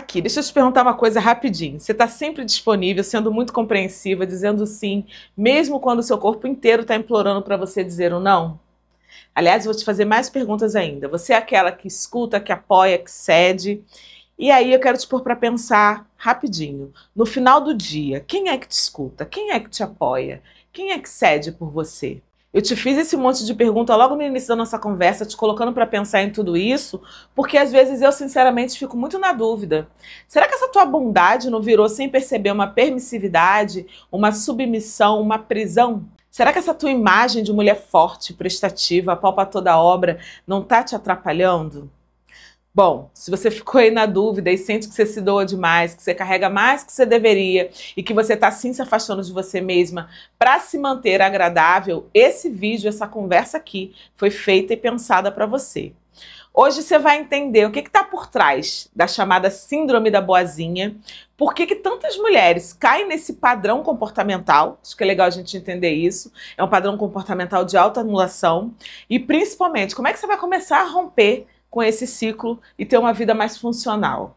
Aqui, deixa eu te perguntar uma coisa rapidinho. Você está sempre disponível, sendo muito compreensiva, dizendo sim, mesmo quando o seu corpo inteiro está implorando para você dizer um não? Aliás, eu vou te fazer mais perguntas ainda. Você é aquela que escuta, que apoia, que cede? E aí eu quero te pôr para pensar rapidinho. No final do dia, quem é que te escuta? Quem é que te apoia? Quem é que cede por você? Eu te fiz esse monte de pergunta logo no início da nossa conversa, te colocando para pensar em tudo isso, porque às vezes eu sinceramente fico muito na dúvida. Será que essa tua bondade não virou sem perceber uma permissividade, uma submissão, uma prisão? Será que essa tua imagem de mulher forte, prestativa, pau pra toda obra, não tá te atrapalhando? Bom, se você ficou aí na dúvida e sente que você se doa demais, que você carrega mais que você deveria e que você está sim se afastando de você mesma para se manter agradável, esse vídeo, essa conversa aqui foi feita e pensada para você. Hoje você vai entender o que está por trás da chamada síndrome da boazinha, por que tantas mulheres caem nesse padrão comportamental, acho que é legal a gente entender isso, é um padrão comportamental de autoanulação, e principalmente como é que você vai começar a romper com esse ciclo e ter uma vida mais funcional.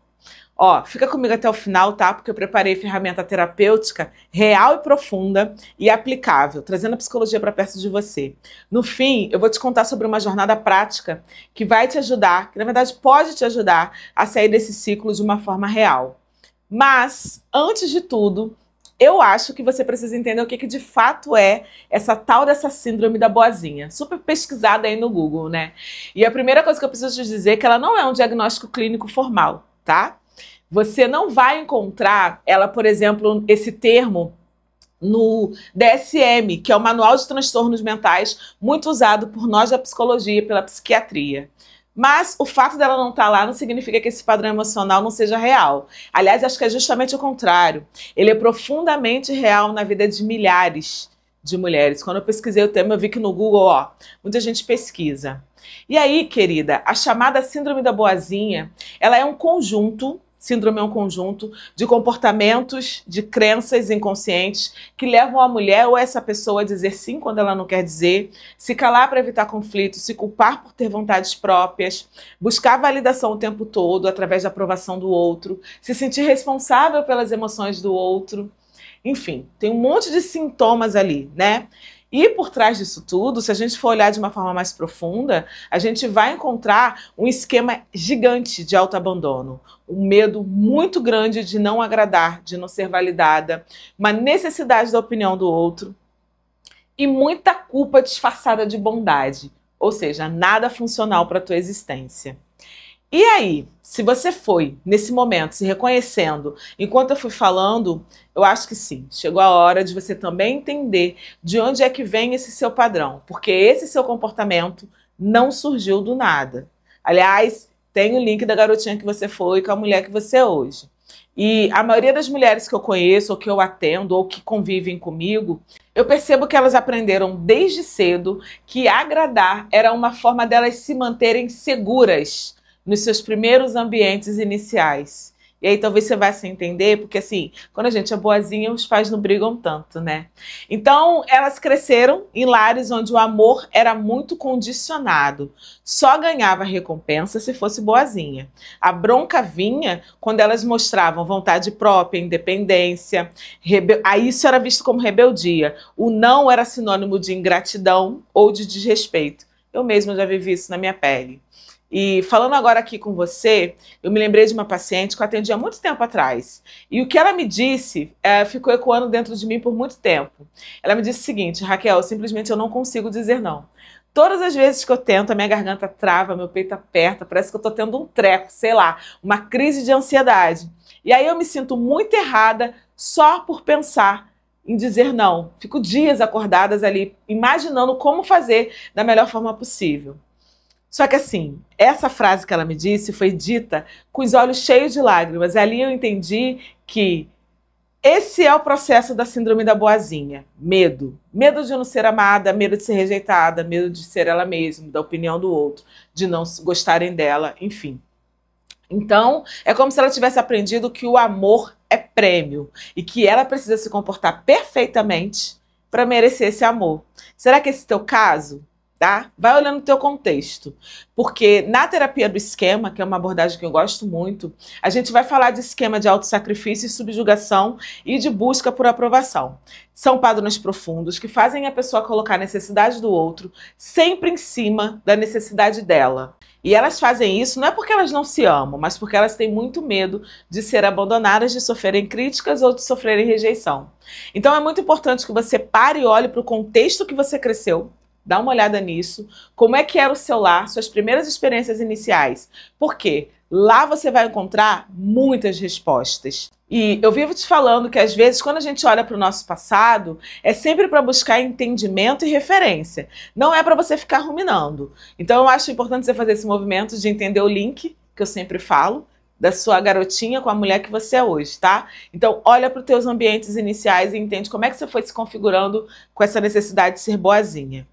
Ó, fica comigo até o final, tá? Porque eu preparei ferramenta terapêutica real e profunda e aplicável, trazendo a psicologia para perto de você. No fim, eu vou te contar sobre uma jornada prática que vai te ajudar, que na verdade pode te ajudar a sair desse ciclo de uma forma real. Mas, antes de tudo, eu acho que você precisa entender o que de fato é essa tal dessa síndrome da boazinha. Super pesquisada aí no Google, né? E a primeira coisa que eu preciso te dizer é que ela não é um diagnóstico clínico formal, tá? Você não vai encontrar ela, por exemplo, esse termo no DSM, que é o Manual de Transtornos Mentais, muito usado por nós da psicologia, pela psiquiatria. Mas o fato dela não estar lá não significa que esse padrão emocional não seja real. Aliás, acho que é justamente o contrário. Ele é profundamente real na vida de milhares de mulheres. Quando eu pesquisei o tema, eu vi que no Google, ó, muita gente pesquisa. E aí, querida, a chamada síndrome da boazinha, ela é um conjunto. Síndrome é um conjunto de comportamentos, de crenças inconscientes que levam a mulher ou essa pessoa a dizer sim quando ela não quer dizer, se calar para evitar conflito, se culpar por ter vontades próprias, buscar validação o tempo todo através da aprovação do outro, se sentir responsável pelas emoções do outro. Enfim, tem um monte de sintomas ali, né? E por trás disso tudo, se a gente for olhar de uma forma mais profunda, a gente vai encontrar um esquema gigante de autoabandono, um medo muito grande de não agradar, de não ser validada, uma necessidade da opinião do outro e muita culpa disfarçada de bondade, ou seja, nada funcional para a tua existência. E aí, se você foi, nesse momento, se reconhecendo, enquanto eu fui falando, eu acho que sim, chegou a hora de você também entender de onde é que vem esse seu padrão, porque esse seu comportamento não surgiu do nada. Aliás, tem o link da garotinha que você foi com a mulher que você é hoje. E a maioria das mulheres que eu conheço, ou que eu atendo, ou que convivem comigo, eu percebo que elas aprenderam desde cedo que agradar era uma forma delas se manterem seguras nos seus primeiros ambientes iniciais. E aí talvez você vá se entender, porque assim, quando a gente é boazinha, os pais não brigam tanto, né? Então, elas cresceram em lares onde o amor era muito condicionado. Só ganhava recompensa se fosse boazinha. A bronca vinha quando elas mostravam vontade própria, independência. Aí isso era visto como rebeldia. O não era sinônimo de ingratidão ou de desrespeito. Eu mesma já vivi isso na minha pele. E falando agora aqui com você, eu me lembrei de uma paciente que eu atendi há muito tempo atrás. E o que ela me disse ficou ecoando dentro de mim por muito tempo. Ela me disse o seguinte: Raquel, simplesmente eu não consigo dizer não. Todas as vezes que eu tento, a minha garganta trava, meu peito aperta, parece que eu tô tendo um treco, sei lá, uma crise de ansiedade. E aí eu me sinto muito errada só por pensar em dizer não. Fico dias acordadas ali, imaginando como fazer da melhor forma possível. Só que assim, essa frase que ela me disse foi dita com os olhos cheios de lágrimas. Ali eu entendi que esse é o processo da síndrome da boazinha. Medo. Medo de não ser amada, medo de ser rejeitada, medo de ser ela mesma, da opinião do outro, de não gostarem dela, enfim. Então, é como se ela tivesse aprendido que o amor é prêmio e que ela precisa se comportar perfeitamente para merecer esse amor. Será que esse é o teu caso? tá? Vai olhando o teu contexto, porque na terapia do esquema, que é uma abordagem que eu gosto muito, a gente vai falar de esquema de autossacrifício e subjugação e de busca por aprovação. São padrões profundos que fazem a pessoa colocar a necessidade do outro sempre em cima da necessidade dela. E elas fazem isso não é porque elas não se amam, mas porque elas têm muito medo de ser abandonadas, de sofrerem críticas ou de sofrerem rejeição. Então é muito importante que você pare e olhe para o contexto que você cresceu. Dá uma olhada nisso. Como é que era o seu lar, suas primeiras experiências iniciais? Por quê? Lá você vai encontrar muitas respostas. E eu vivo te falando que às vezes quando a gente olha para o nosso passado, é sempre para buscar entendimento e referência. Não é para você ficar ruminando. Então eu acho importante você fazer esse movimento de entender o link, que eu sempre falo, da sua garotinha com a mulher que você é hoje, tá? Então olha para os teus ambientes iniciais e entende como é que você foi se configurando com essa necessidade de ser boazinha.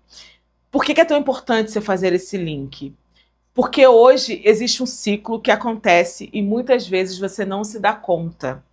Por que é tão importante você fazer esse link? Porque hoje existe um ciclo que acontece e muitas vezes você não se dá conta.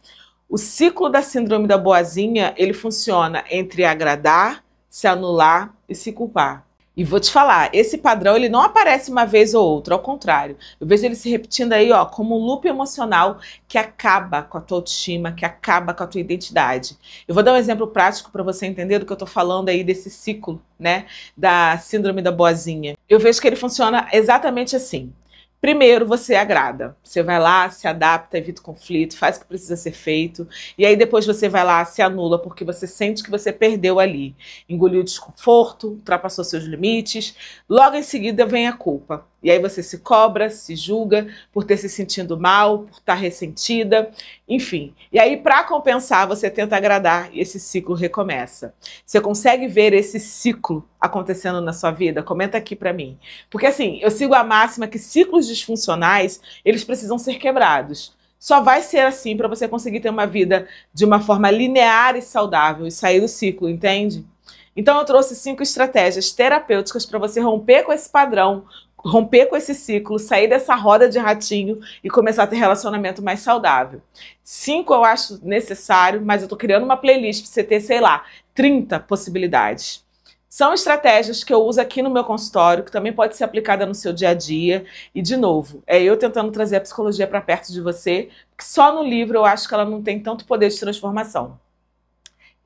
O ciclo da síndrome da boazinha, ele funciona entre agradar, se anular e se culpar. E vou te falar, esse padrão ele não aparece uma vez ou outra, ao contrário. Eu vejo ele se repetindo aí, ó, como um loop emocional que acaba com a tua autoestima, que acaba com a tua identidade. Eu vou dar um exemplo prático para você entender do que eu tô falando aí desse ciclo, né, da síndrome da boazinha. Eu vejo que ele funciona exatamente assim. Primeiro, você agrada. Você vai lá, se adapta, evita o conflito, faz o que precisa ser feito. E aí depois você vai lá, se anula, porque você sente que você perdeu ali. Engoliu o desconforto, ultrapassou seus limites. Logo em seguida vem a culpa. E aí você se cobra, se julga por ter se sentido mal, por estar ressentida, enfim. E aí para compensar, você tenta agradar e esse ciclo recomeça. Você consegue ver esse ciclo acontecendo na sua vida? Comenta aqui para mim. Porque assim, eu sigo a máxima que ciclos disfuncionais, eles precisam ser quebrados. Só vai ser assim para você conseguir ter uma vida de uma forma linear e saudável e sair do ciclo, entende? Então eu trouxe 5 estratégias terapêuticas para você romper com esse padrão, romper com esse ciclo, sair dessa roda de ratinho e começar a ter relacionamento mais saudável. 5 eu acho necessário, mas eu tô criando uma playlist para você ter, sei lá, 30 possibilidades. São estratégias que eu uso aqui no meu consultório, que também pode ser aplicada no seu dia a dia. E, de novo, é eu tentando trazer a psicologia para perto de você, porque só no livro eu acho que ela não tem tanto poder de transformação.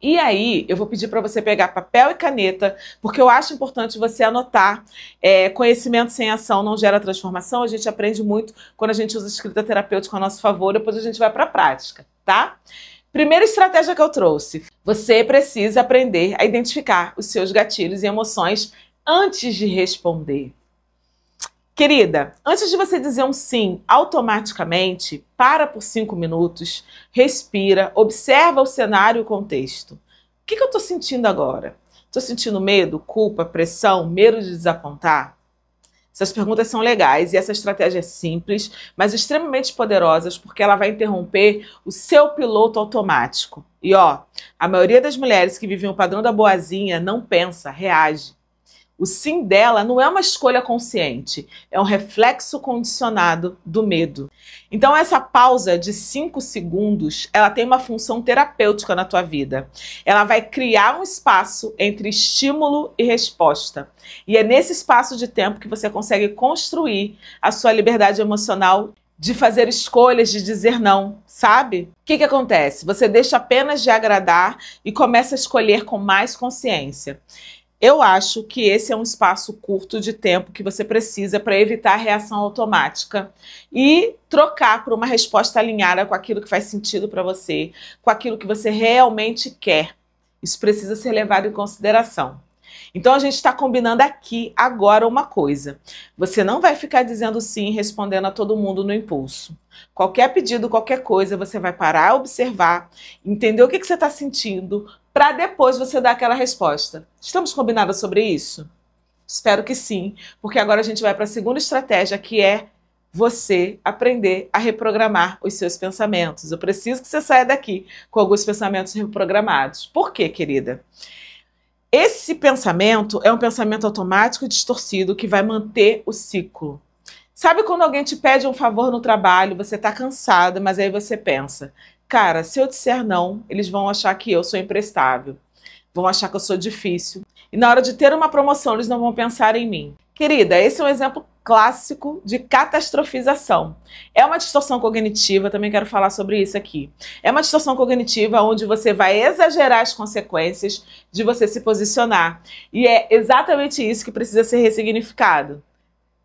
E aí, eu vou pedir para você pegar papel e caneta, porque eu acho importante você anotar. Conhecimento sem ação não gera transformação. A gente aprende muito quando a gente usa escrita terapêutica a nosso favor, depois a gente vai para a prática, tá? Primeira estratégia que eu trouxe. Você precisa aprender a identificar os seus gatilhos e emoções antes de responder. Querida, antes de você dizer um sim automaticamente, para por 5 minutos, respira, observa o cenário e o contexto. O que eu estou sentindo agora? Estou sentindo medo, culpa, pressão, medo de desapontar? Essas perguntas são legais e essa estratégia é simples, mas extremamente poderosa, porque ela vai interromper o seu piloto automático. E ó, a maioria das mulheres que vivem o padrão da boazinha não pensa, reage. O sim dela não é uma escolha consciente, é um reflexo condicionado do medo. Então essa pausa de 5 segundos, ela tem uma função terapêutica na tua vida. Ela vai criar um espaço entre estímulo e resposta. E é nesse espaço de tempo que você consegue construir a sua liberdade emocional de fazer escolhas, de dizer não, sabe? O que acontece? Você deixa apenas de agradar e começa a escolher com mais consciência. Eu acho que esse é um espaço curto de tempo que você precisa para evitar a reação automática e trocar por uma resposta alinhada com aquilo que faz sentido para você, com aquilo que você realmente quer. Isso precisa ser levado em consideração. Então a gente está combinando aqui agora uma coisa. Você não vai ficar dizendo sim, respondendo a todo mundo no impulso. Qualquer pedido, qualquer coisa, você vai parar, observar, entender o que você está sentindo, para depois você dar aquela resposta. Estamos combinadas sobre isso? Espero que sim, porque agora a gente vai para a segunda estratégia, que é você aprender a reprogramar os seus pensamentos. Eu preciso que você saia daqui com alguns pensamentos reprogramados. Por quê, querida? Esse pensamento é um pensamento automático e distorcido que vai manter o ciclo. Sabe quando alguém te pede um favor no trabalho, você está cansada, mas aí você pensa, cara, se eu disser não, eles vão achar que eu sou imprestável. vão achar que eu sou difícil. E na hora de ter uma promoção, eles não vão pensar em mim. Querida, esse é um exemplo clássico de catastrofização. É uma distorção cognitiva, também quero falar sobre isso aqui. É uma distorção cognitiva onde você vai exagerar as consequências de você se posicionar. E é exatamente isso que precisa ser ressignificado.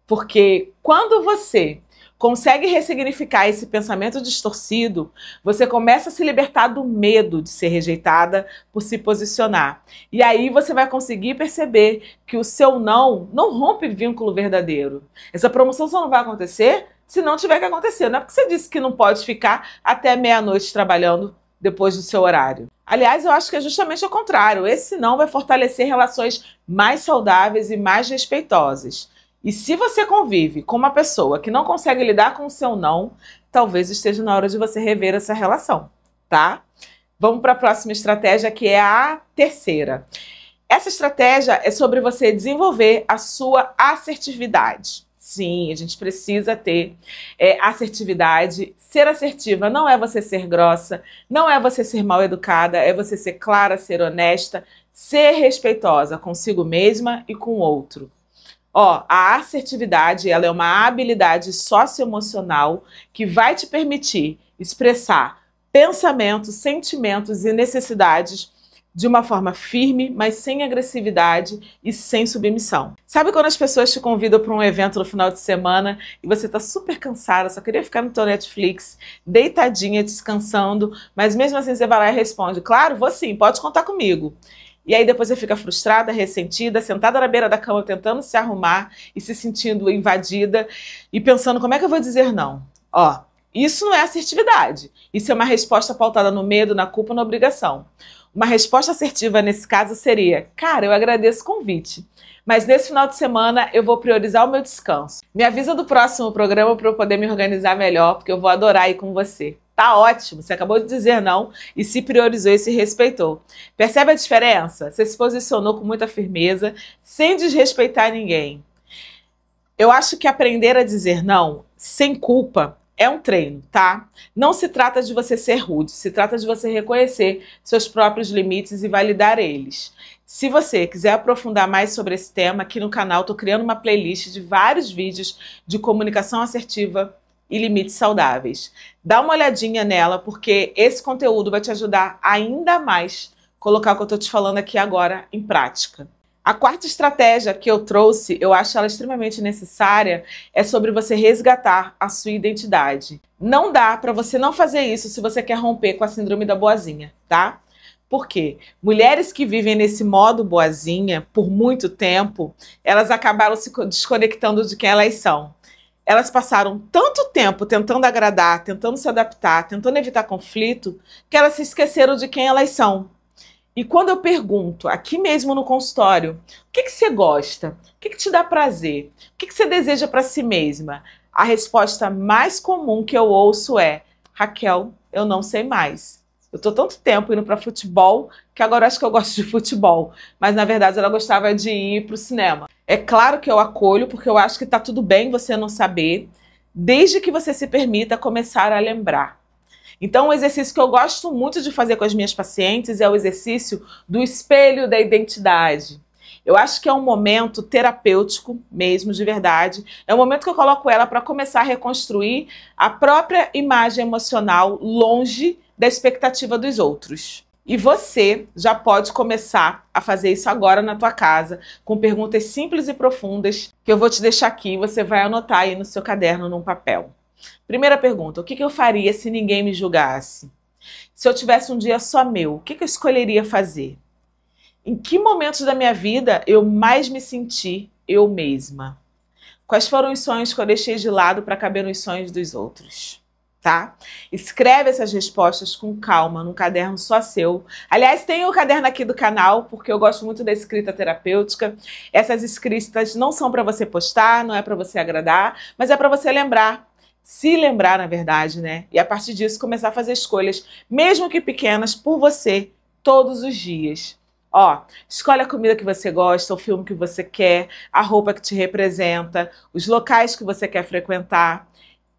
Porque quando você consegue ressignificar esse pensamento distorcido, você começa a se libertar do medo de ser rejeitada por se posicionar. E aí você vai conseguir perceber que o seu não rompe vínculo verdadeiro. Essa promoção só não vai acontecer se não tiver que acontecer. Não é porque você disse que não pode ficar até meia-noite trabalhando depois do seu horário. Aliás, eu acho que é justamente o contrário. Esse não vai fortalecer relações mais saudáveis e mais respeitosas. E se você convive com uma pessoa que não consegue lidar com o seu não, talvez esteja na hora de você rever essa relação, tá? Vamos para a próxima estratégia, que é a terceira. Essa estratégia é sobre você desenvolver a sua assertividade. Sim, a gente precisa ter assertividade. Ser assertiva não é você ser grossa, não é você ser mal educada, é você ser clara, ser honesta, ser respeitosa consigo mesma e com o outro. A assertividade, ela é uma habilidade socioemocional que vai te permitir expressar pensamentos, sentimentos e necessidades de uma forma firme, mas sem agressividade e sem submissão. Sabe quando as pessoas te convidam para um evento no final de semana e você está super cansada, só queria ficar no teu Netflix, deitadinha, descansando, mas mesmo assim você vai lá e responde: claro, vou sim, pode contar comigo. E aí depois você fica frustrada, ressentida, sentada na beira da cama tentando se arrumar e se sentindo invadida e pensando: como é que eu vou dizer não? Isso não é assertividade. Isso é uma resposta pautada no medo, na culpa, na obrigação. Uma resposta assertiva nesse caso seria: cara, eu agradeço o convite, mas nesse final de semana eu vou priorizar o meu descanso. Me avisa do próximo programa para eu poder me organizar melhor, porque eu vou adorar ir com você. Tá ótimo, você acabou de dizer não e se priorizou e se respeitou. Percebe a diferença? Você se posicionou com muita firmeza, sem desrespeitar ninguém. Eu acho que aprender a dizer não, sem culpa, é um treino, tá? Não se trata de você ser rude, se trata de você reconhecer seus próprios limites e validar eles. Se você quiser aprofundar mais sobre esse tema, aqui no canal estou criando uma playlist de vários vídeos de comunicação assertiva e limites saudáveis. Dá uma olhadinha nela, porque esse conteúdo vai te ajudar ainda mais a colocar o que eu estou te falando aqui agora em prática. A quarta estratégia que eu trouxe, eu acho ela extremamente necessária, é sobre você resgatar a sua identidade. Não dá para você não fazer isso se você quer romper com a síndrome da boazinha, tá? Por quê? Mulheres que vivem nesse modo boazinha por muito tempo, elas acabaram se desconectando de quem elas são. Elas passaram tanto tempo tentando agradar, tentando se adaptar, tentando evitar conflito, que elas se esqueceram de quem elas são. E quando eu pergunto, aqui mesmo no consultório, o que você gosta? O que te dá prazer? O que você deseja para si mesma? A resposta mais comum que eu ouço é: Raquel, eu não sei mais. Eu tô tanto tempo indo para futebol que agora acho que eu gosto de futebol. Mas na verdade ela gostava de ir para o cinema. É claro que eu acolho, porque eu acho que tá tudo bem você não saber, desde que você se permita começar a lembrar. Então, um exercício que eu gosto muito de fazer com as minhas pacientes é o exercício do espelho da identidade. Eu acho que é um momento terapêutico mesmo, de verdade. É um momento que eu coloco ela para começar a reconstruir a própria imagem emocional longe da expectativa dos outros. E você já pode começar a fazer isso agora na tua casa, com perguntas simples e profundas que eu vou te deixar aqui e você vai anotar aí no seu caderno, num papel. Primeira pergunta: o que eu faria se ninguém me julgasse? Se eu tivesse um dia só meu, o que eu escolheria fazer? Em que momentos da minha vida eu mais me senti eu mesma? Quais foram os sonhos que eu deixei de lado para caber nos sonhos dos outros? Tá? Escreve essas respostas com calma, num caderno só seu. Aliás, tem o caderno aqui do canal, porque eu gosto muito da escrita terapêutica. Essas escritas não são para você postar, não é para você agradar, mas é para você lembrar. Se lembrar, na verdade, né? E a partir disso começar a fazer escolhas, mesmo que pequenas, por você, todos os dias. Escolhe a comida que você gosta, o filme que você quer, a roupa que te representa, os locais que você quer frequentar.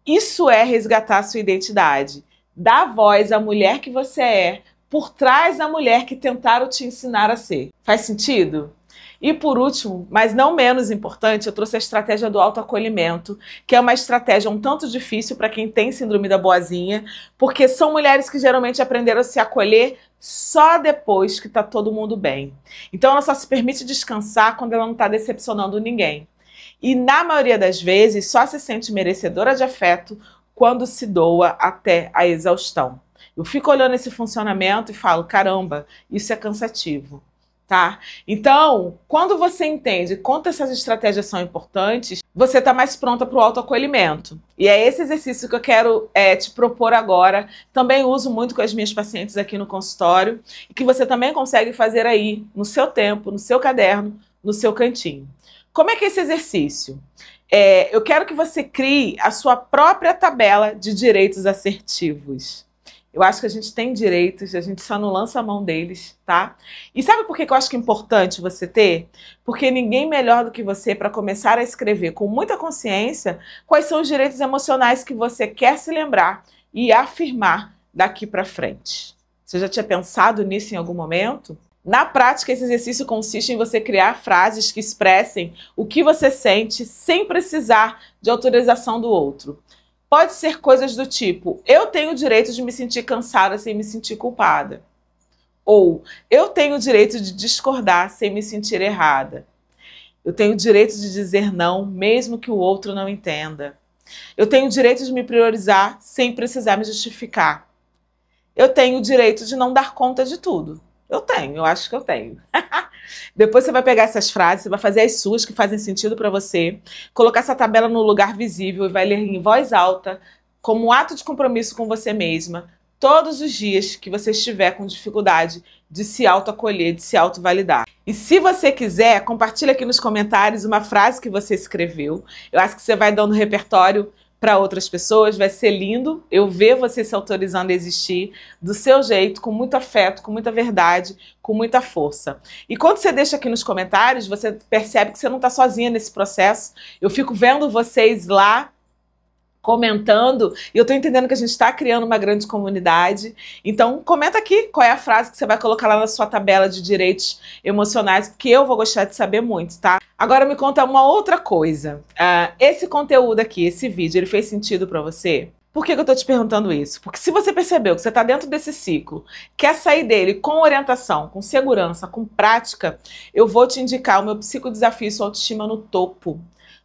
Isso é resgatar a sua identidade. Dá voz à mulher que você é por trás da mulher que tentaram te ensinar a ser. Faz sentido? E por último, mas não menos importante, eu trouxe a estratégia do autoacolhimento, que é uma estratégia um tanto difícil para quem tem síndrome da boazinha, porque são mulheres que geralmente aprenderam a se acolher só depois que está todo mundo bem. Então ela só se permite descansar quando ela não está decepcionando ninguém. E na maioria das vezes só se sente merecedora de afeto quando se doa até a exaustão. Eu fico olhando esse funcionamento e falo, caramba, isso é cansativo. Tá? Então, quando você entende quanto essas estratégias são importantes, você está mais pronta para o autoacolhimento. E é esse exercício que eu quero te propor agora. Também uso muito com as minhas pacientes aqui no consultório e que você também consegue fazer aí, no seu tempo, no seu caderno, no seu cantinho. Como é que é esse exercício? Eu quero que você crie a sua própria tabela de direitos assertivos. Eu acho que a gente tem direitos, a gente só não lança a mão deles, tá? E sabe por que eu acho que é importante você ter? Porque ninguém melhor do que você para começar a escrever com muita consciência quais são os direitos emocionais que você quer se lembrar e afirmar daqui para frente. Você já tinha pensado nisso em algum momento? Na prática, esse exercício consiste em você criar frases que expressem o que você sente sem precisar de autorização do outro. Pode ser coisas do tipo, eu tenho o direito de me sentir cansada sem me sentir culpada. Ou, eu tenho o direito de discordar sem me sentir errada. Eu tenho o direito de dizer não, mesmo que o outro não entenda. Eu tenho o direito de me priorizar sem precisar me justificar. Eu tenho o direito de não dar conta de tudo. Eu acho que eu tenho. Depois você vai pegar essas frases, você vai fazer as suas que fazem sentido para você, colocar essa tabela no lugar visível e vai ler em voz alta, como um ato de compromisso com você mesma, todos os dias que você estiver com dificuldade de se autoacolher, de se autovalidar. E se você quiser, compartilha aqui nos comentários uma frase que você escreveu. Eu acho que você vai dando repertório para outras pessoas, vai ser lindo eu ver você se autorizando a existir do seu jeito, com muito afeto, com muita verdade, com muita força. E quando você deixa aqui nos comentários, você percebe que você não está sozinha nesse processo. Eu fico vendo vocês lá comentando, e eu tô entendendo que a gente está criando uma grande comunidade. Então, comenta aqui qual é a frase que você vai colocar lá na sua tabela de direitos emocionais, porque eu vou gostar de saber muito, tá? Agora me conta uma outra coisa. Esse conteúdo aqui, esse vídeo, ele fez sentido para você? Por que eu tô te perguntando isso? Porque se você percebeu que você está dentro desse ciclo, quer sair dele com orientação, com segurança, com prática, eu vou te indicar o meu Psicodesafio Sua Autoestima no Topo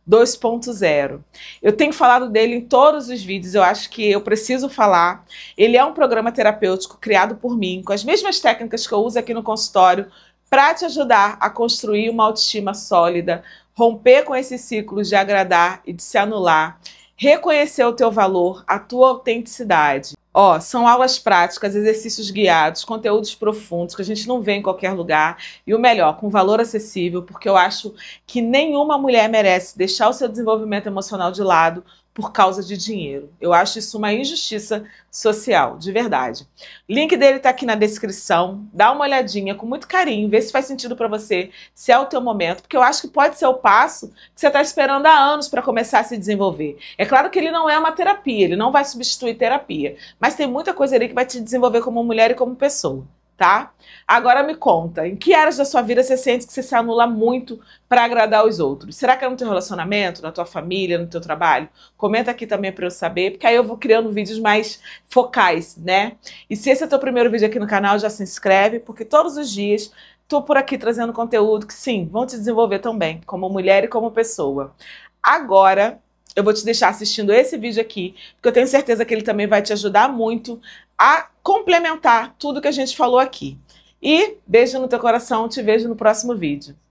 2.0. Eu tenho falado dele em todos os vídeos, eu acho que eu preciso falar. Ele é um programa terapêutico criado por mim, com as mesmas técnicas que eu uso aqui no consultório, para te ajudar a construir uma autoestima sólida, romper com esses ciclos de agradar e de se anular, reconhecer o teu valor, a tua autenticidade. São aulas práticas, exercícios guiados, conteúdos profundos que a gente não vê em qualquer lugar e o melhor, com valor acessível, porque eu acho que nenhuma mulher merece deixar o seu desenvolvimento emocional de lado por causa de dinheiro. Eu acho isso uma injustiça social, de verdade. O link dele tá aqui na descrição, dá uma olhadinha com muito carinho, vê se faz sentido para você, se é o teu momento, porque eu acho que pode ser o passo que você está esperando há anos para começar a se desenvolver. É claro que ele não é uma terapia, ele não vai substituir terapia, mas tem muita coisa ali que vai te desenvolver como mulher e como pessoa. Tá? Agora me conta, em que áreas da sua vida você sente que você se anula muito para agradar os outros? Será que é no teu relacionamento, na tua família, no teu trabalho? Comenta aqui também para eu saber, porque aí eu vou criando vídeos mais focais, né? E se esse é o teu primeiro vídeo aqui no canal, já se inscreve, porque todos os dias estou por aqui trazendo conteúdo que sim, vão te desenvolver também, como mulher e como pessoa. Agora eu vou te deixar assistindo esse vídeo aqui, porque eu tenho certeza que ele também vai te ajudar muito a complementar tudo que a gente falou aqui. E beijo no teu coração, te vejo no próximo vídeo.